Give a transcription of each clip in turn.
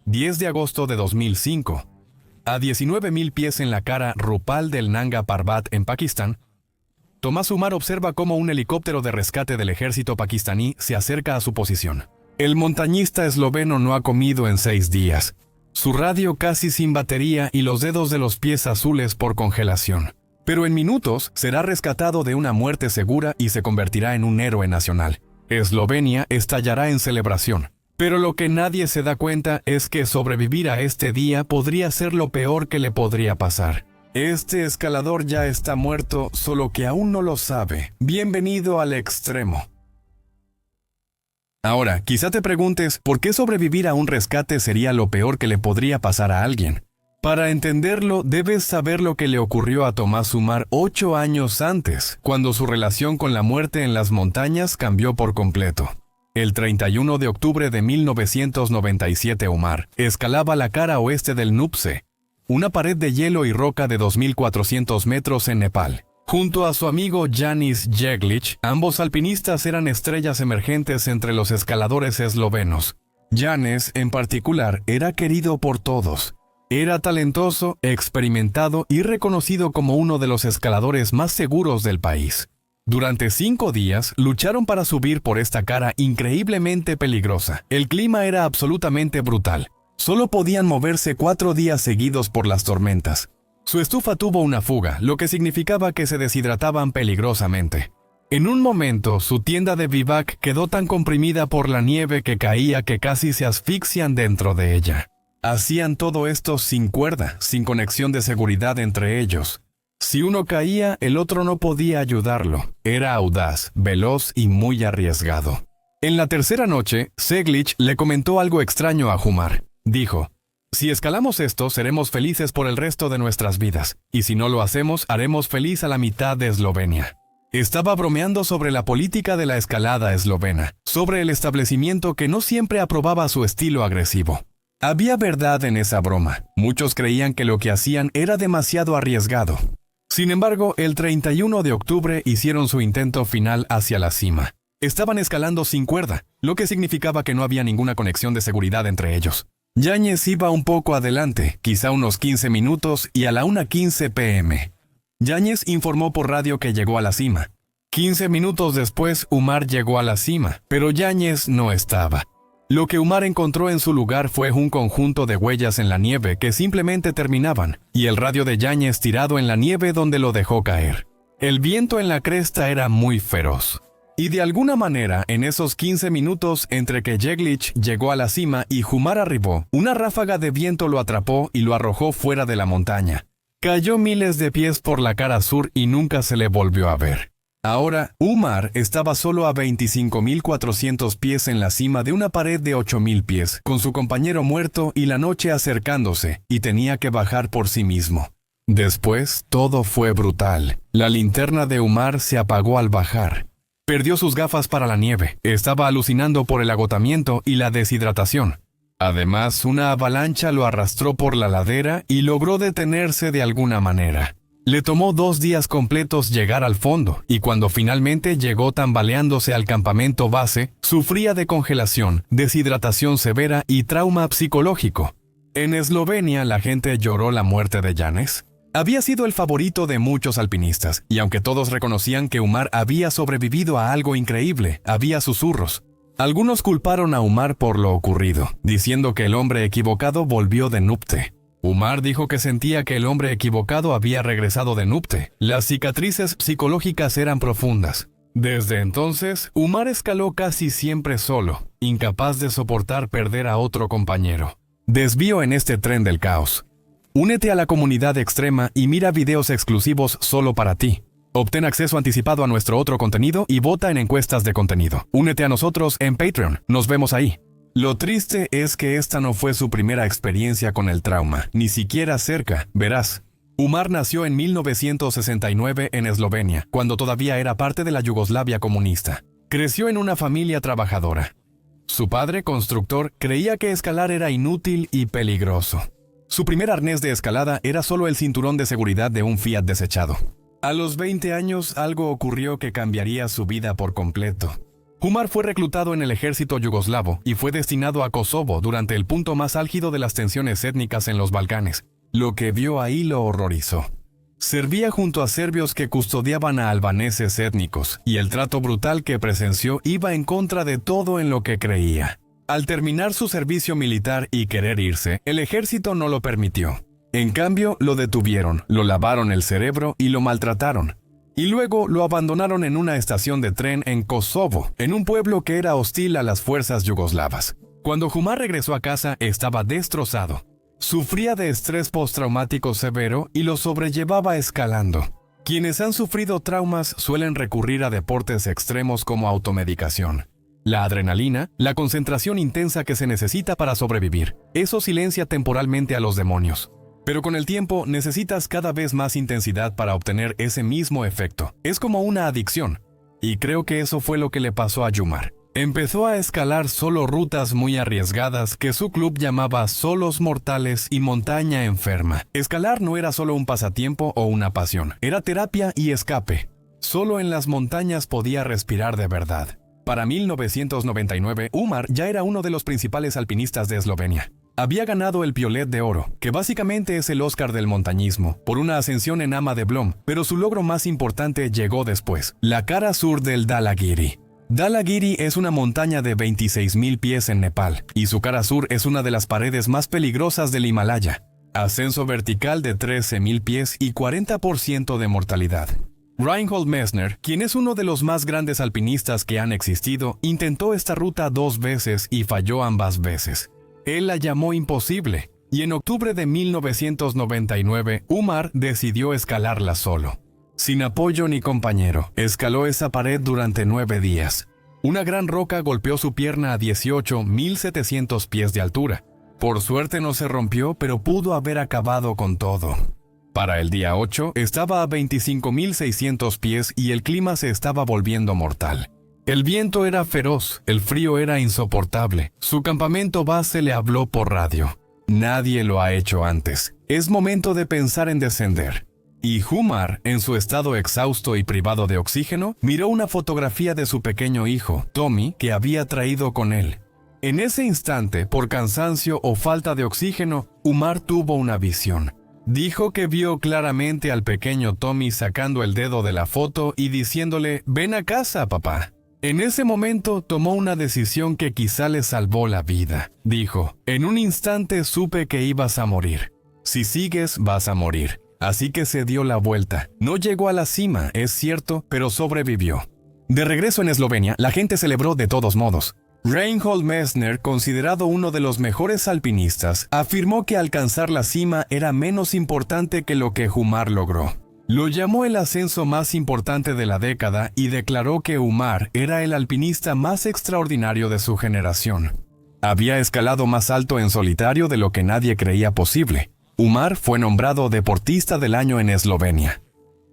10 de agosto de 2005. A 19.000 pies en la cara Rupal del Nanga Parbat en Pakistán, Tomás Umar observa cómo un helicóptero de rescate del ejército pakistaní se acerca a su posición. El montañista esloveno no ha comido en 6 días. Su radio casi sin batería y los dedos de los pies azules por congelación. Pero en minutos será rescatado de una muerte segura y se convertirá en un héroe nacional. Eslovenia estallará en celebración. Pero lo que nadie se da cuenta es que sobrevivir a este día podría ser lo peor que le podría pasar. Este escalador ya está muerto, solo que aún no lo sabe. Bienvenido al extremo. Ahora, quizá te preguntes, ¿por qué sobrevivir a un rescate sería lo peor que le podría pasar a alguien? Para entenderlo, debes saber lo que le ocurrió a Tomás Umar 8 años antes, cuando su relación con la muerte en las montañas cambió por completo. El 31 de octubre de 1997 Umar escalaba la cara oeste del Nuptse, una pared de hielo y roca de 2.400 metros en Nepal. Junto a su amigo Janis Jeglic, ambos alpinistas eran estrellas emergentes entre los escaladores eslovenos. Janis, en particular, era querido por todos. Era talentoso, experimentado y reconocido como uno de los escaladores más seguros del país. Durante 5 días, lucharon para subir por esta cara increíblemente peligrosa. El clima era absolutamente brutal. Solo podían moverse 4 días seguidos por las tormentas. Su estufa tuvo una fuga, lo que significaba que se deshidrataban peligrosamente. En un momento, su tienda de bivac quedó tan comprimida por la nieve que caía que casi se asfixian dentro de ella. Hacían todo esto sin cuerda, sin conexión de seguridad entre ellos. Si uno caía, el otro no podía ayudarlo. Era audaz, veloz y muy arriesgado. En la tercera noche, Jeglic le comentó algo extraño a Umar. Dijo: si escalamos esto, seremos felices por el resto de nuestras vidas, y si no lo hacemos, haremos feliz a la mitad de Eslovenia. Estaba bromeando sobre la política de la escalada eslovena, sobre el establecimiento que no siempre aprobaba su estilo agresivo. Había verdad en esa broma. Muchos creían que lo que hacían era demasiado arriesgado. Sin embargo, el 31 de octubre hicieron su intento final hacia la cima. Estaban escalando sin cuerda, lo que significaba que no había ninguna conexión de seguridad entre ellos. Yáñez iba un poco adelante, quizá unos 15 minutos, y a la 1:15 p.m. Yáñez informó por radio que llegó a la cima. 15 minutos después, Umar llegó a la cima, pero Yáñez no estaba. Lo que Umar encontró en su lugar fue un conjunto de huellas en la nieve que simplemente terminaban, y el radio de Yáñez tirado en la nieve donde lo dejó caer. El viento en la cresta era muy feroz. Y de alguna manera, en esos 15 minutos entre que Jeglic llegó a la cima y Umar arribó, una ráfaga de viento lo atrapó y lo arrojó fuera de la montaña. Cayó miles de pies por la cara sur y nunca se le volvió a ver. Ahora, Umar estaba solo a 25.400 pies en la cima de una pared de 8.000 pies, con su compañero muerto y la noche acercándose, y tenía que bajar por sí mismo. Después, todo fue brutal. La linterna de Umar se apagó al bajar. Perdió sus gafas para la nieve. Estaba alucinando por el agotamiento y la deshidratación. Además, una avalancha lo arrastró por la ladera y logró detenerse de alguna manera. Le tomó 2 días completos llegar al fondo, y cuando finalmente llegó tambaleándose al campamento base, sufría de congelación, deshidratación severa y trauma psicológico. En Eslovenia, la gente lloró la muerte de Janis. Había sido el favorito de muchos alpinistas, y aunque todos reconocían que Umar había sobrevivido a algo increíble, había susurros. Algunos culparon a Umar por lo ocurrido, diciendo que el hombre equivocado volvió de Nuptse. Umar dijo que sentía que el hombre equivocado había regresado de Nuptse. Las cicatrices psicológicas eran profundas. Desde entonces, Umar escaló casi siempre solo, incapaz de soportar perder a otro compañero. Desvío en este tren del caos. Únete a la comunidad extrema y mira videos exclusivos solo para ti. Obtén acceso anticipado a nuestro otro contenido y vota en encuestas de contenido. Únete a nosotros en Patreon. Nos vemos ahí. Lo triste es que esta no fue su primera experiencia con el trauma, ni siquiera cerca, verás. Umar nació en 1969 en Eslovenia, cuando todavía era parte de la Yugoslavia comunista. Creció en una familia trabajadora. Su padre, constructor, creía que escalar era inútil y peligroso. Su primer arnés de escalada era solo el cinturón de seguridad de un Fiat desechado. A los 20 años, algo ocurrió que cambiaría su vida por completo. Umar fue reclutado en el ejército yugoslavo y fue destinado a Kosovo durante el punto más álgido de las tensiones étnicas en los Balcanes. Lo que vio ahí lo horrorizó. Servía junto a serbios que custodiaban a albaneses étnicos, y el trato brutal que presenció iba en contra de todo en lo que creía. Al terminar su servicio militar y querer irse, el ejército no lo permitió. En cambio, lo detuvieron, lo lavaron el cerebro y lo maltrataron. Y luego lo abandonaron en una estación de tren en Kosovo, en un pueblo que era hostil a las fuerzas yugoslavas. Cuando Umar regresó a casa, estaba destrozado. Sufría de estrés postraumático severo y lo sobrellevaba escalando. Quienes han sufrido traumas suelen recurrir a deportes extremos como automedicación. La adrenalina, la concentración intensa que se necesita para sobrevivir, eso silencia temporalmente a los demonios. Pero con el tiempo necesitas cada vez más intensidad para obtener ese mismo efecto. Es como una adicción. Y creo que eso fue lo que le pasó a Umar. Empezó a escalar solo rutas muy arriesgadas que su club llamaba Solos Mortales y Montaña Enferma. Escalar no era solo un pasatiempo o una pasión, era terapia y escape. Solo en las montañas podía respirar de verdad. Para 1999, Umar ya era uno de los principales alpinistas de Eslovenia. Había ganado el Piolet de Oro, que básicamente es el Oscar del montañismo, por una ascensión en Ama de Blom, pero su logro más importante llegó después, la cara sur del Dhalagiri. Dhalagiri es una montaña de 26.000 pies en Nepal, y su cara sur es una de las paredes más peligrosas del Himalaya. Ascenso vertical de 13.000 pies y 40% de mortalidad. Reinhold Messner, quien es uno de los más grandes alpinistas que han existido, intentó esta ruta 2 veces y falló ambas veces. Él la llamó imposible, y en octubre de 1999, Umar decidió escalarla solo. Sin apoyo ni compañero, escaló esa pared durante 9 días. Una gran roca golpeó su pierna a 18.700 pies de altura. Por suerte no se rompió, pero pudo haber acabado con todo. Para el día 8, estaba a 25.600 pies y el clima se estaba volviendo mortal. El viento era feroz, el frío era insoportable. Su campamento base le habló por radio. Nadie lo ha hecho antes. Es momento de pensar en descender. Y Umar, en su estado exhausto y privado de oxígeno, miró una fotografía de su pequeño hijo, Tommy, que había traído con él. En ese instante, por cansancio o falta de oxígeno, Umar tuvo una visión. Dijo que vio claramente al pequeño Tommy sacando el dedo de la foto y diciéndole, «Ven a casa, papá». En ese momento tomó una decisión que quizá le salvó la vida. Dijo, «En un instante supe que ibas a morir. Si sigues, vas a morir». Así que se dio la vuelta. No llegó a la cima, es cierto, pero sobrevivió. De regreso en Eslovenia, la gente celebró de todos modos. Reinhold Messner, considerado uno de los mejores alpinistas, afirmó que alcanzar la cima era menos importante que lo que Umar logró. Lo llamó el ascenso más importante de la década y declaró que Umar era el alpinista más extraordinario de su generación. Había escalado más alto en solitario de lo que nadie creía posible. Umar fue nombrado Deportista del Año en Eslovenia.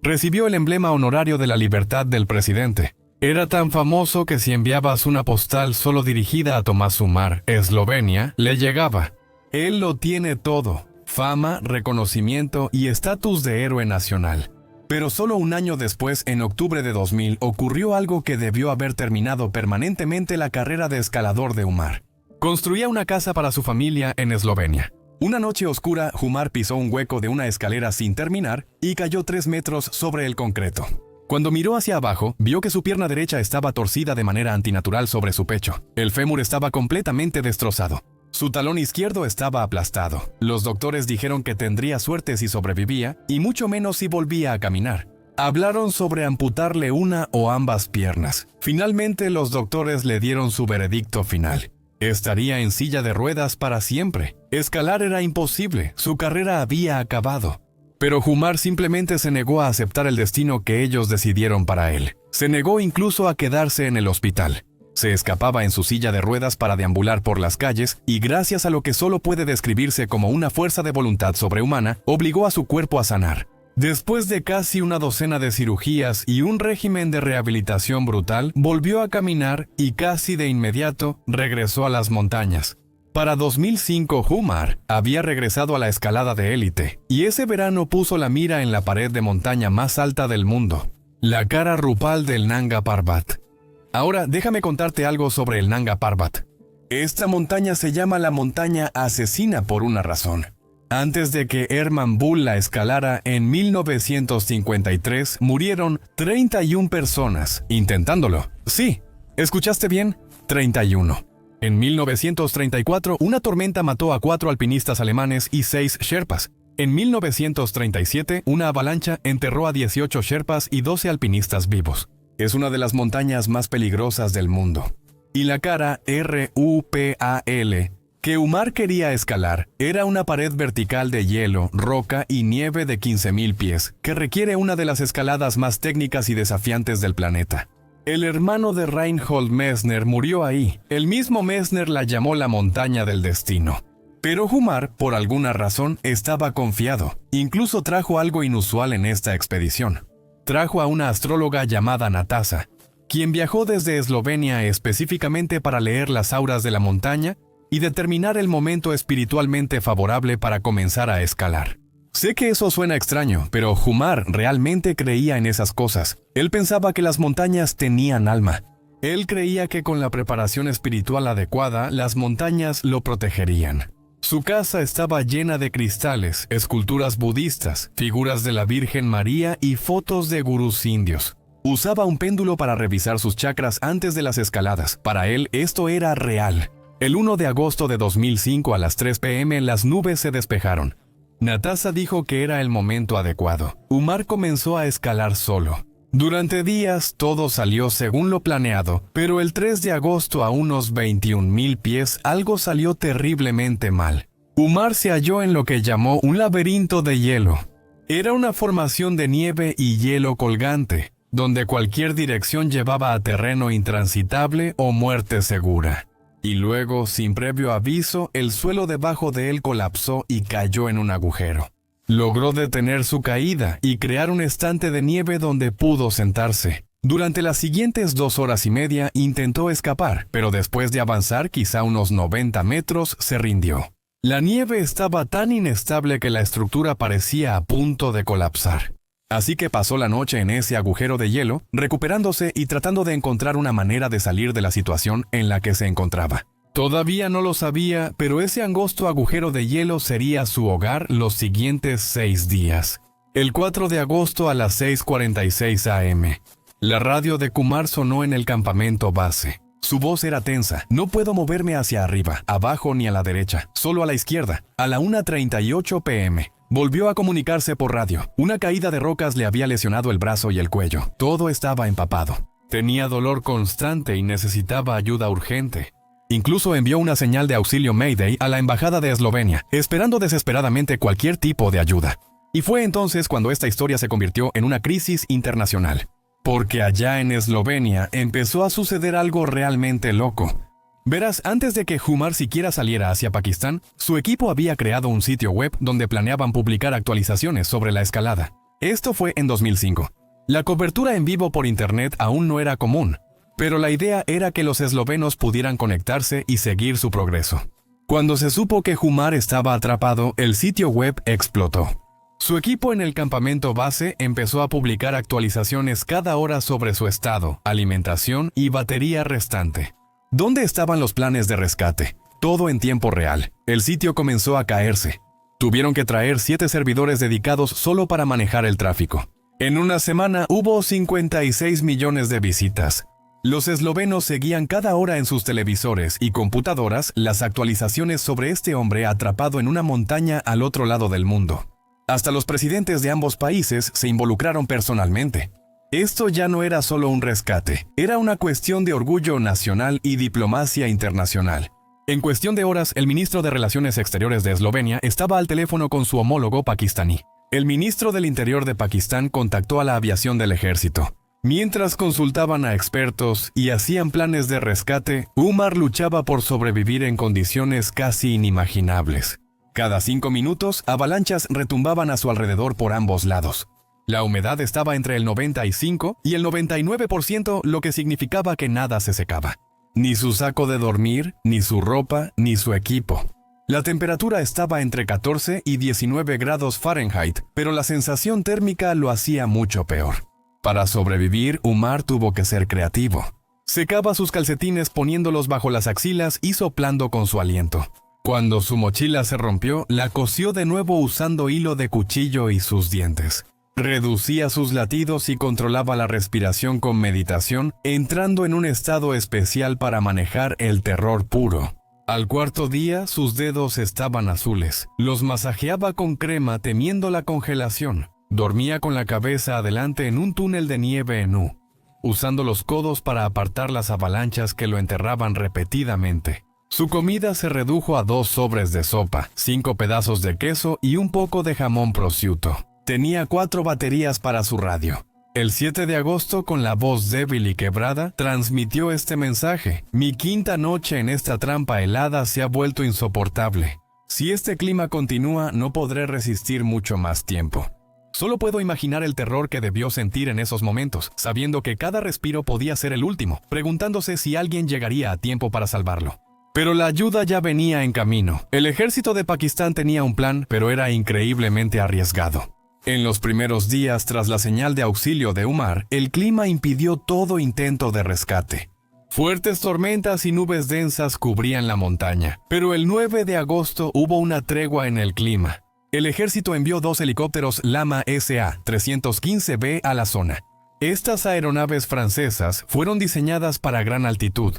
Recibió el emblema honorario de la libertad del presidente. Era tan famoso que si enviabas una postal solo dirigida a Tomás Umar, Eslovenia, le llegaba. Él lo tiene todo: fama, reconocimiento y estatus de héroe nacional. Pero solo un año después, en octubre de 2000, ocurrió algo que debió haber terminado permanentemente la carrera de escalador de Umar. Construía una casa para su familia en Eslovenia. Una noche oscura, Umar pisó un hueco de una escalera sin terminar y cayó 3 metros sobre el concreto. Cuando miró hacia abajo, vio que su pierna derecha estaba torcida de manera antinatural sobre su pecho. El fémur estaba completamente destrozado. Su talón izquierdo estaba aplastado. Los doctores dijeron que tendría suerte si sobrevivía y mucho menos si volvía a caminar. Hablaron sobre amputarle una o ambas piernas. Finalmente, los doctores le dieron su veredicto final. Estaría en silla de ruedas para siempre. Escalar era imposible, su carrera había acabado. Pero Umar simplemente se negó a aceptar el destino que ellos decidieron para él. Se negó incluso a quedarse en el hospital. Se escapaba en su silla de ruedas para deambular por las calles y gracias a lo que solo puede describirse como una fuerza de voluntad sobrehumana, obligó a su cuerpo a sanar. Después de casi una docena de cirugías y un régimen de rehabilitación brutal, volvió a caminar y casi de inmediato regresó a las montañas. Para 2005, Umar había regresado a la escalada de élite, y ese verano puso la mira en la pared de montaña más alta del mundo, la Kara Rupal del Nanga Parbat. Ahora déjame contarte algo sobre el Nanga Parbat. Esta montaña se llama la montaña asesina por una razón. Antes de que Hermann Bull la escalara en 1953, murieron 31 personas intentándolo. Sí, ¿escuchaste bien? 31. En 1934, una tormenta mató a 4 alpinistas alemanes y 6 sherpas. En 1937, una avalancha enterró a 18 sherpas y 12 alpinistas vivos. Es una de las montañas más peligrosas del mundo. Y la cara RUPAL que Umar quería escalar era una pared vertical de hielo, roca y nieve de 15.000 pies, que requiere una de las escaladas más técnicas y desafiantes del planeta. El hermano de Reinhold Messner murió ahí. El mismo Messner la llamó la montaña del destino. Pero Umar, por alguna razón, estaba confiado. Incluso trajo algo inusual en esta expedición. Trajo a una astróloga llamada Natasa, quien viajó desde Eslovenia específicamente para leer las auras de la montaña y determinar el momento espiritualmente favorable para comenzar a escalar. Sé que eso suena extraño, pero Umar realmente creía en esas cosas. Él pensaba que las montañas tenían alma. Él creía que con la preparación espiritual adecuada, las montañas lo protegerían. Su casa estaba llena de cristales, esculturas budistas, figuras de la Virgen María y fotos de gurús indios. Usaba un péndulo para revisar sus chakras antes de las escaladas. Para él, esto era real. El 1 de agosto de 2005 a las 3 p.m. las nubes se despejaron. Natasa dijo que era el momento adecuado. Umar comenzó a escalar solo. Durante días todo salió según lo planeado, pero el 3 de agosto a unos 21.000 pies algo salió terriblemente mal. Umar se halló en lo que llamó un laberinto de hielo. Era una formación de nieve y hielo colgante, donde cualquier dirección llevaba a terreno intransitable o muerte segura. Y luego, sin previo aviso, el suelo debajo de él colapsó y cayó en un agujero. Logró detener su caída y crear un estante de nieve donde pudo sentarse. Durante las siguientes 2 horas y media intentó escapar, pero después de avanzar quizá unos 90 metros, se rindió. La nieve estaba tan inestable que la estructura parecía a punto de colapsar. Así que pasó la noche en ese agujero de hielo, recuperándose y tratando de encontrar una manera de salir de la situación en la que se encontraba. Todavía no lo sabía, pero ese angosto agujero de hielo sería su hogar los siguientes 6 días. El 4 de agosto a las 6:46 a.m. La radio de Umar sonó en el campamento base. Su voz era tensa. No puedo moverme hacia arriba, abajo ni a la derecha, solo a la izquierda. A la 1:38 p.m. Volvió a comunicarse por radio. Una caída de rocas le había lesionado el brazo y el cuello. Todo estaba empapado. Tenía dolor constante y necesitaba ayuda urgente. Incluso envió una señal de auxilio Mayday a la embajada de Eslovenia, esperando desesperadamente cualquier tipo de ayuda. Y fue entonces cuando esta historia se convirtió en una crisis internacional. Porque allá en Eslovenia empezó a suceder algo realmente loco. Verás, antes de que Umar siquiera saliera hacia Pakistán, su equipo había creado un sitio web donde planeaban publicar actualizaciones sobre la escalada. Esto fue en 2005. La cobertura en vivo por internet aún no era común, pero la idea era que los eslovenos pudieran conectarse y seguir su progreso. Cuando se supo que Umar estaba atrapado, el sitio web explotó. Su equipo en el campamento base empezó a publicar actualizaciones cada hora sobre su estado, alimentación y batería restante. ¿Dónde estaban los planes de rescate? Todo en tiempo real. El sitio comenzó a caerse. Tuvieron que traer 7 servidores dedicados solo para manejar el tráfico. En una semana hubo 56 millones de visitas. Los eslovenos seguían cada hora en sus televisores y computadoras las actualizaciones sobre este hombre atrapado en una montaña al otro lado del mundo. Hasta los presidentes de ambos países se involucraron personalmente. Esto ya no era solo un rescate, era una cuestión de orgullo nacional y diplomacia internacional. En cuestión de horas, el ministro de Relaciones Exteriores de Eslovenia estaba al teléfono con su homólogo pakistaní. El ministro del Interior de Pakistán contactó a la aviación del ejército. Mientras consultaban a expertos y hacían planes de rescate, Umar luchaba por sobrevivir en condiciones casi inimaginables. Cada 5 minutos, avalanchas retumbaban a su alrededor por ambos lados. La humedad estaba entre el 95 y el 99%, lo que significaba que nada se secaba. Ni su saco de dormir, ni su ropa, ni su equipo. La temperatura estaba entre 14 y 19 grados Fahrenheit, pero la sensación térmica lo hacía mucho peor. Para sobrevivir, Umar tuvo que ser creativo. Secaba sus calcetines poniéndolos bajo las axilas y soplando con su aliento. Cuando su mochila se rompió, la cosió de nuevo usando hilo de cuchillo y sus dientes. Reducía sus latidos y controlaba la respiración con meditación, entrando en un estado especial para manejar el terror puro. Al cuarto día, sus dedos estaban azules. Los masajeaba con crema temiendo la congelación. Dormía con la cabeza adelante en un túnel de nieve en U, usando los codos para apartar las avalanchas que lo enterraban repetidamente. Su comida se redujo a 2 sobres de sopa, 5 pedazos de queso y un poco de jamón prosciutto. Tenía 4 baterías para su radio. El 7 de agosto, con la voz débil y quebrada, transmitió este mensaje: «Mi quinta noche en esta trampa helada se ha vuelto insoportable. Si este clima continúa, no podré resistir mucho más tiempo». Solo puedo imaginar el terror que debió sentir en esos momentos, sabiendo que cada respiro podía ser el último, preguntándose si alguien llegaría a tiempo para salvarlo. Pero la ayuda ya venía en camino. El ejército de Pakistán tenía un plan, pero era increíblemente arriesgado. En los primeros días tras la señal de auxilio de Umar, el clima impidió todo intento de rescate. Fuertes tormentas y nubes densas cubrían la montaña, pero el 9 de agosto hubo una tregua en el clima. El ejército envió 2 helicópteros Lama SA-315B a la zona. Estas aeronaves francesas fueron diseñadas para gran altitud,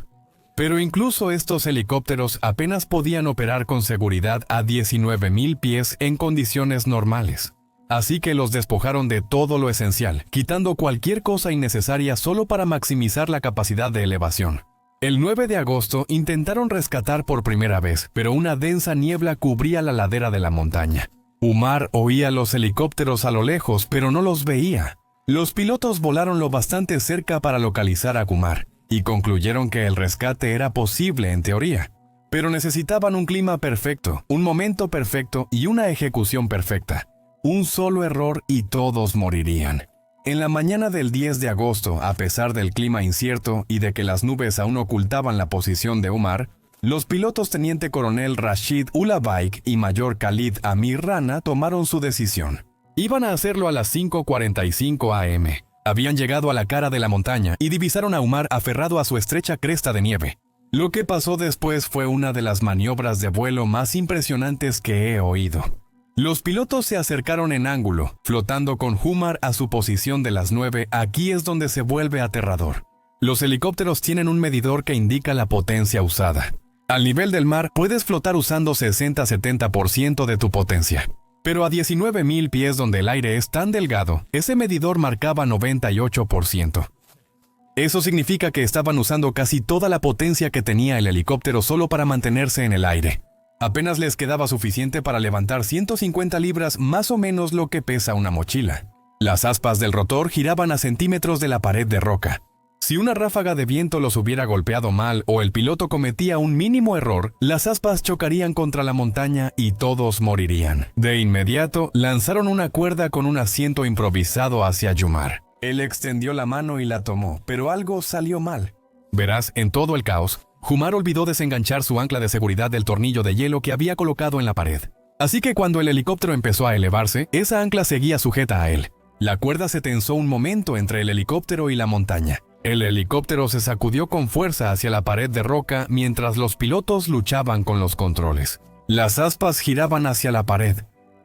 pero incluso estos helicópteros apenas podían operar con seguridad a 19.000 pies en condiciones normales. Así que los despojaron de todo lo esencial, quitando cualquier cosa innecesaria solo para maximizar la capacidad de elevación. El 9 de agosto intentaron rescatar por primera vez, pero una densa niebla cubría la ladera de la montaña. Umar oía los helicópteros a lo lejos, pero no los veía. Los pilotos volaron lo bastante cerca para localizar a Umar, y concluyeron que el rescate era posible en teoría. Pero necesitaban un clima perfecto, un momento perfecto y una ejecución perfecta. Un solo error y todos morirían. En la mañana del 10 de agosto, a pesar del clima incierto y de que las nubes aún ocultaban la posición de Umar, los pilotos teniente coronel Rashid Ulabaik y mayor Khalid Amir Rana tomaron su decisión. Iban a hacerlo a las 5:45 am. Habían llegado a la cara de la montaña y divisaron a Umar aferrado a su estrecha cresta de nieve. Lo que pasó después fue una de las maniobras de vuelo más impresionantes que he oído. Los pilotos se acercaron en ángulo, flotando con Umar a su posición de las 9. Aquí es donde se vuelve aterrador. Los helicópteros tienen un medidor que indica la potencia usada. Al nivel del mar, puedes flotar usando 60-70% de tu potencia. Pero a 19.000 pies donde el aire es tan delgado, ese medidor marcaba 98%. Eso significa que estaban usando casi toda la potencia que tenía el helicóptero solo para mantenerse en el aire. Apenas les quedaba suficiente para levantar 150 libras, más o menos lo que pesa una mochila. Las aspas del rotor giraban a centímetros de la pared de roca. Si una ráfaga de viento los hubiera golpeado mal o el piloto cometía un mínimo error, las aspas chocarían contra la montaña y todos morirían. De inmediato, lanzaron una cuerda con un asiento improvisado hacia Umar. Él extendió la mano y la tomó, pero algo salió mal. Verás, en todo el caos, Umar olvidó desenganchar su ancla de seguridad del tornillo de hielo que había colocado en la pared. Así que cuando el helicóptero empezó a elevarse, esa ancla seguía sujeta a él. La cuerda se tensó un momento entre el helicóptero y la montaña. El helicóptero se sacudió con fuerza hacia la pared de roca mientras los pilotos luchaban con los controles. Las aspas giraban hacia la pared.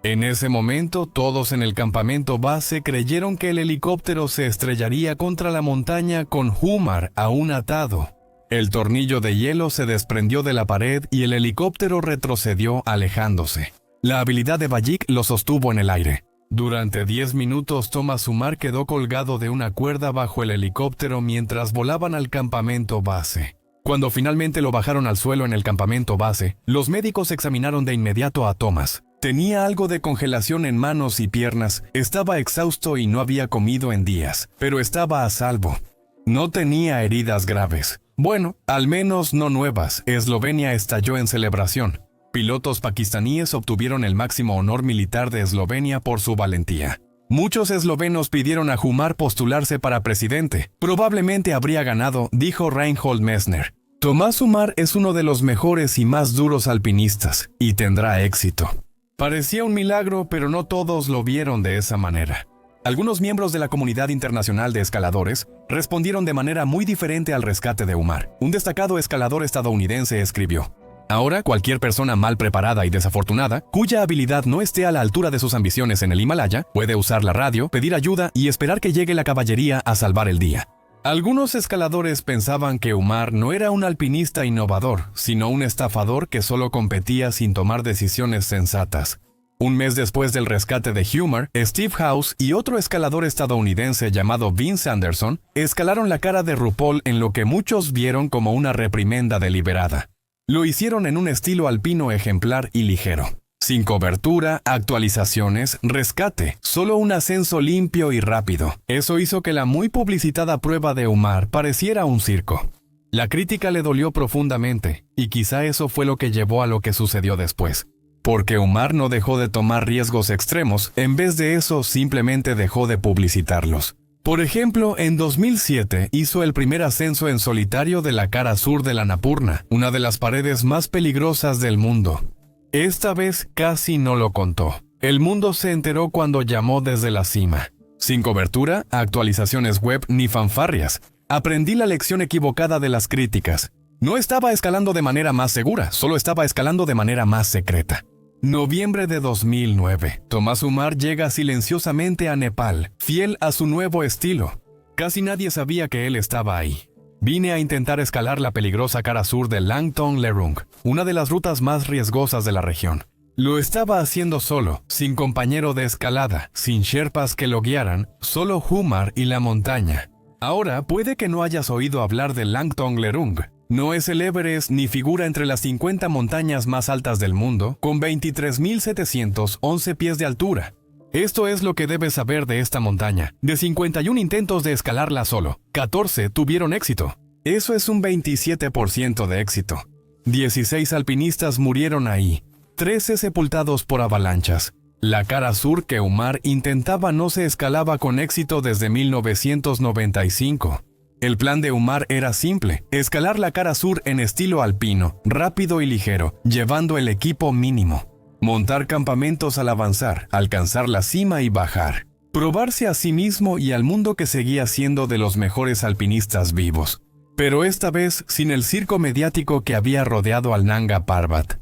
En ese momento, todos en el campamento base creyeron que el helicóptero se estrellaría contra la montaña con Umar aún atado. El tornillo de hielo se desprendió de la pared y el helicóptero retrocedió alejándose. La habilidad de Bayik lo sostuvo en el aire. Durante 10 minutos, Thomas Umar quedó colgado de una cuerda bajo el helicóptero mientras volaban al campamento base. Cuando finalmente lo bajaron al suelo en el campamento base, los médicos examinaron de inmediato a Thomas. Tenía algo de congelación en manos y piernas, estaba exhausto y no había comido en días, pero estaba a salvo. No tenía heridas graves. Bueno, al menos no nuevas. Eslovenia estalló en celebración. Pilotos pakistaníes obtuvieron el máximo honor militar de Eslovenia por su valentía. Muchos eslovenos pidieron a Umar postularse para presidente. Probablemente habría ganado, dijo Reinhold Messner. Tomás Umar es uno de los mejores y más duros alpinistas, y tendrá éxito. Parecía un milagro, pero no todos lo vieron de esa manera. Algunos miembros de la comunidad internacional de escaladores respondieron de manera muy diferente al rescate de Umar. Un destacado escalador estadounidense escribió: "Ahora, cualquier persona mal preparada y desafortunada, cuya habilidad no esté a la altura de sus ambiciones en el Himalaya, puede usar la radio, pedir ayuda y esperar que llegue la caballería a salvar el día". Algunos escaladores pensaban que Umar no era un alpinista innovador, sino un estafador que solo competía sin tomar decisiones sensatas. Un mes después del rescate de Umar, Steve House y otro escalador estadounidense llamado Vince Anderson escalaron la cara de RuPaul en lo que muchos vieron como una reprimenda deliberada. Lo hicieron en un estilo alpino ejemplar y ligero. Sin cobertura, actualizaciones, rescate, solo un ascenso limpio y rápido. Eso hizo que la muy publicitada prueba de Umar pareciera un circo. La crítica le dolió profundamente, y quizá eso fue lo que llevó a lo que sucedió después. Porque Umar no dejó de tomar riesgos extremos, en vez de eso simplemente dejó de publicitarlos. Por ejemplo, en 2007 hizo el primer ascenso en solitario de la cara sur del Annapurna, una de las paredes más peligrosas del mundo. Esta vez casi no lo contó. El mundo se enteró cuando llamó desde la cima. Sin cobertura, actualizaciones web ni fanfarrias. Aprendí la lección equivocada de las críticas. No estaba escalando de manera más segura, solo estaba escalando de manera más secreta. Noviembre de 2009. Tomás Umar llega silenciosamente a Nepal, fiel a su nuevo estilo. Casi nadie sabía que él estaba ahí. Vine a intentar escalar la peligrosa cara sur de Langtong Lerung, una de las rutas más riesgosas de la región. Lo estaba haciendo solo, sin compañero de escalada, sin sherpas que lo guiaran, solo Umar y la montaña. Ahora puede que no hayas oído hablar de Langtong Lerung. No es el Everest ni figura entre las 50 montañas más altas del mundo, con 23.711 pies de altura. Esto es lo que debes saber de esta montaña. De 51 intentos de escalarla solo, 14 tuvieron éxito. Eso es un 27% de éxito. 16 alpinistas murieron ahí, 13 sepultados por avalanchas. La cara sur que Umar intentaba no se escalaba con éxito desde 1995. El plan de Umar era simple: escalar la cara sur en estilo alpino, rápido y ligero, llevando el equipo mínimo. Montar campamentos al avanzar, alcanzar la cima y bajar. Probarse a sí mismo y al mundo que seguía siendo de los mejores alpinistas vivos. Pero esta vez sin el circo mediático que había rodeado al Nanga Parbat.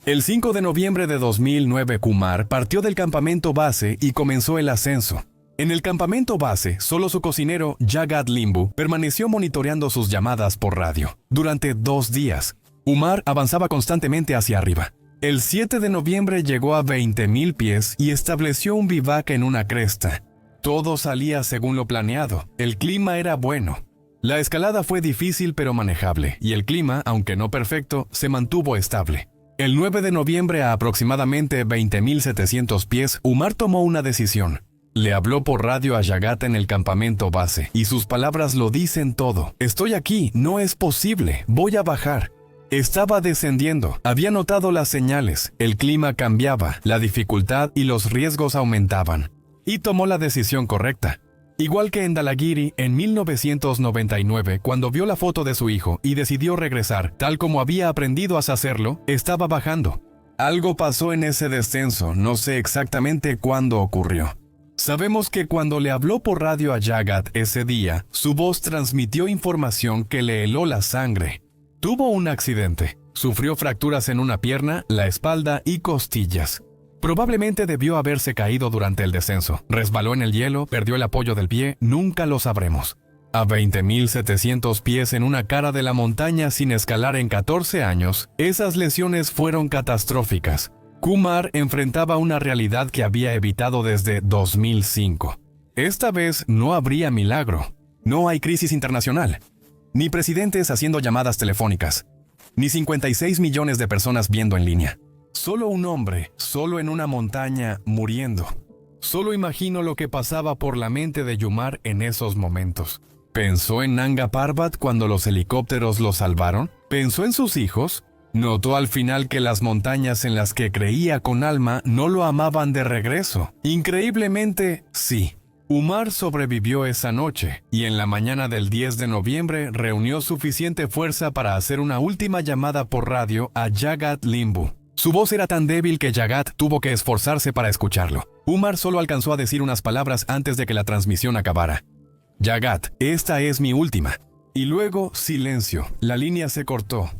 El 5 de noviembre de 2009, Umar partió del campamento base y comenzó el ascenso. En el campamento base, solo su cocinero, Jagat Limbu, permaneció monitoreando sus llamadas por radio. Durante 2 días, Umar avanzaba constantemente hacia arriba. El 7 de noviembre llegó a 20.000 pies y estableció un vivac en una cresta. Todo salía según lo planeado. El clima era bueno. La escalada fue difícil pero manejable, y el clima, aunque no perfecto, se mantuvo estable. El 9 de noviembre, a aproximadamente 20.700 pies, Umar tomó una decisión. Le habló por radio a Jagat en el campamento base, y sus palabras lo dicen todo. Estoy aquí, no es posible, voy a bajar. Estaba descendiendo, había notado las señales, el clima cambiaba, la dificultad y los riesgos aumentaban. Y tomó la decisión correcta. Igual que en Dhaulagiri en 1999, cuando vio la foto de su hijo y decidió regresar, tal como había aprendido a hacerlo, estaba bajando. Algo pasó en ese descenso, no sé exactamente cuándo ocurrió. Sabemos que cuando le habló por radio a Jagat ese día, su voz transmitió información que le heló la sangre. Tuvo un accidente. Sufrió fracturas en una pierna, la espalda y costillas. Probablemente debió haberse caído durante el descenso. Resbaló en el hielo, perdió el apoyo del pie, nunca lo sabremos. A 20.700 pies en una cara de la montaña sin escalar en 14 años, esas lesiones fueron catastróficas. Umar enfrentaba una realidad que había evitado desde 2005. Esta vez no habría milagro. No hay crisis internacional, ni presidentes haciendo llamadas telefónicas, ni 56 millones de personas viendo en línea. Solo un hombre, solo en una montaña, muriendo. Solo imagino lo que pasaba por la mente de Umar en esos momentos. ¿Pensó en Nanga Parbat cuando los helicópteros lo salvaron? ¿Pensó en sus hijos? Notó al final que las montañas en las que creía con alma no lo amaban de regreso. Increíblemente, sí. Umar sobrevivió esa noche, y en la mañana del 10 de noviembre reunió suficiente fuerza para hacer una última llamada por radio a Jagat Limbu. Su voz era tan débil que Jagat tuvo que esforzarse para escucharlo. Umar solo alcanzó a decir unas palabras antes de que la transmisión acabara. Yagat, esta es mi última. Y luego, silencio. La línea se cortó.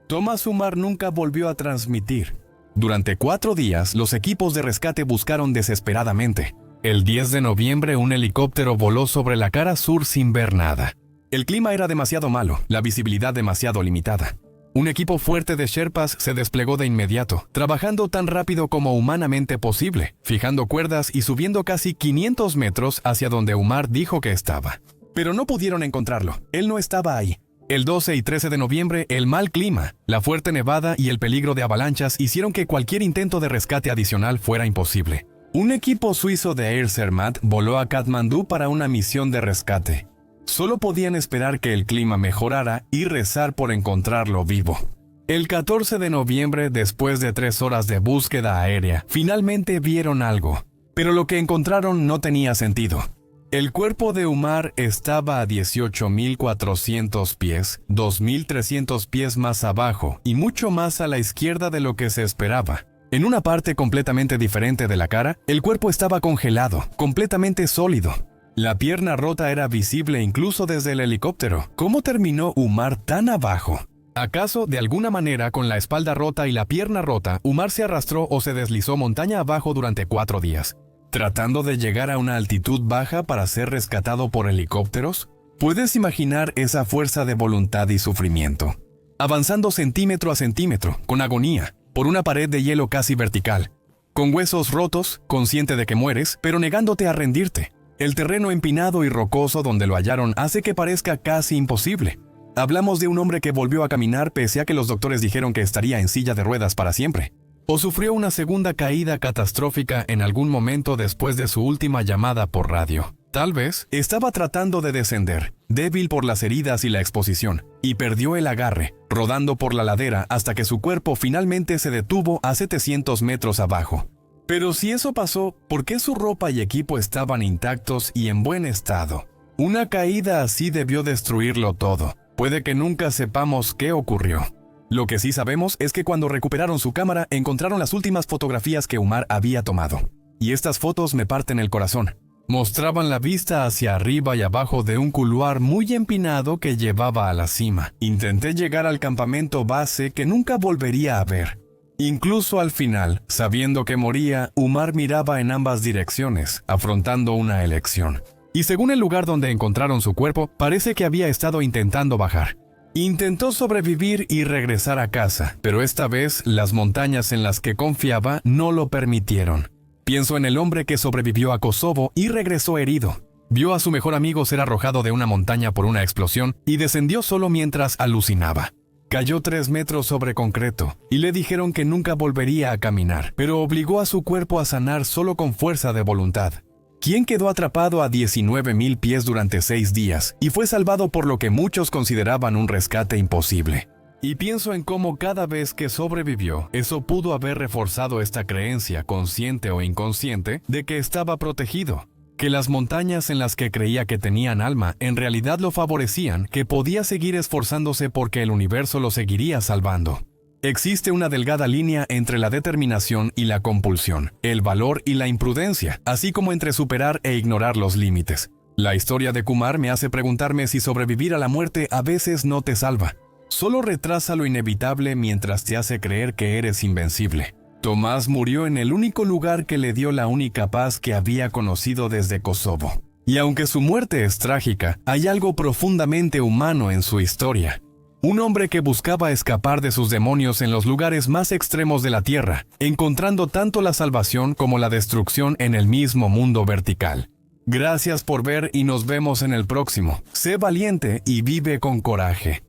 Thomas Umar nunca volvió a transmitir. Durante 4 días, los equipos de rescate buscaron desesperadamente. El 10 de noviembre, un helicóptero voló sobre la cara sur sin ver nada. El clima era demasiado malo, la visibilidad demasiado limitada. Un equipo fuerte de Sherpas se desplegó de inmediato, trabajando tan rápido como humanamente posible, fijando cuerdas y subiendo casi 500 metros hacia donde Umar dijo que estaba. Pero no pudieron encontrarlo, él no estaba ahí. El 12 y 13 de noviembre, el mal clima, la fuerte nevada y el peligro de avalanchas hicieron que cualquier intento de rescate adicional fuera imposible. Un equipo suizo de Air Zermatt voló a Katmandú para una misión de rescate. Solo podían esperar que el clima mejorara y rezar por encontrarlo vivo. El 14 de noviembre, después de 3 horas de búsqueda aérea, finalmente vieron algo. Pero lo que encontraron no tenía sentido. El cuerpo de Umar estaba a 18.400 pies, 2.300 pies más abajo y mucho más a la izquierda de lo que se esperaba. En una parte completamente diferente de la cara, el cuerpo estaba congelado, completamente sólido. La pierna rota era visible incluso desde el helicóptero. ¿Cómo terminó Umar tan abajo? ¿Acaso, de alguna manera, con la espalda rota y la pierna rota, Umar se arrastró o se deslizó montaña abajo durante 4 días? ¿Tratando de llegar a una altitud baja para ser rescatado por helicópteros? ¿Puedes imaginar esa fuerza de voluntad y sufrimiento? Avanzando centímetro a centímetro, con agonía, por una pared de hielo casi vertical. Con huesos rotos, consciente de que mueres, pero negándote a rendirte. El terreno empinado y rocoso donde lo hallaron hace que parezca casi imposible. Hablamos de un hombre que volvió a caminar pese a que los doctores dijeron que estaría en silla de ruedas para siempre. O sufrió una segunda caída catastrófica en algún momento después de su última llamada por radio. Tal vez estaba tratando de descender, débil por las heridas y la exposición, y perdió el agarre, rodando por la ladera hasta que su cuerpo finalmente se detuvo a 700 metros abajo. Pero si eso pasó, ¿por qué su ropa y equipo estaban intactos y en buen estado? Una caída así debió destruirlo todo. Puede que nunca sepamos qué ocurrió. Lo que sí sabemos es que cuando recuperaron su cámara, encontraron las últimas fotografías que Umar había tomado. Y estas fotos me parten el corazón. Mostraban la vista hacia arriba y abajo de un couloir muy empinado que llevaba a la cima. Intenté llegar al campamento base que nunca volvería a ver. Incluso al final, sabiendo que moría, Umar miraba en ambas direcciones, afrontando una elección. Y según el lugar donde encontraron su cuerpo, parece que había estado intentando bajar. Intentó sobrevivir y regresar a casa, pero esta vez las montañas en las que confiaba no lo permitieron. Pienso en el hombre que sobrevivió a Kosovo y regresó herido. Vio a su mejor amigo ser arrojado de una montaña por una explosión y descendió solo mientras alucinaba. Cayó 3 metros sobre concreto y le dijeron que nunca volvería a caminar, pero obligó a su cuerpo a sanar solo con fuerza de voluntad. ¿Quién quedó atrapado a 19.000 pies durante 6 días y fue salvado por lo que muchos consideraban un rescate imposible? Y pienso en cómo cada vez que sobrevivió, eso pudo haber reforzado esta creencia, consciente o inconsciente, de que estaba protegido. Que las montañas en las que creía que tenían alma en realidad lo favorecían, que podía seguir esforzándose porque el universo lo seguiría salvando. Existe una delgada línea entre la determinación y la compulsión, el valor y la imprudencia, así como entre superar e ignorar los límites. La historia de Kumar me hace preguntarme si sobrevivir a la muerte a veces no te salva. Solo retrasa lo inevitable mientras te hace creer que eres invencible. Tomás murió en el único lugar que le dio la única paz que había conocido desde Kosovo. Y aunque su muerte es trágica, hay algo profundamente humano en su historia. Un hombre que buscaba escapar de sus demonios en los lugares más extremos de la tierra, encontrando tanto la salvación como la destrucción en el mismo mundo vertical. Gracias por ver y nos vemos en el próximo. Sé valiente y vive con coraje.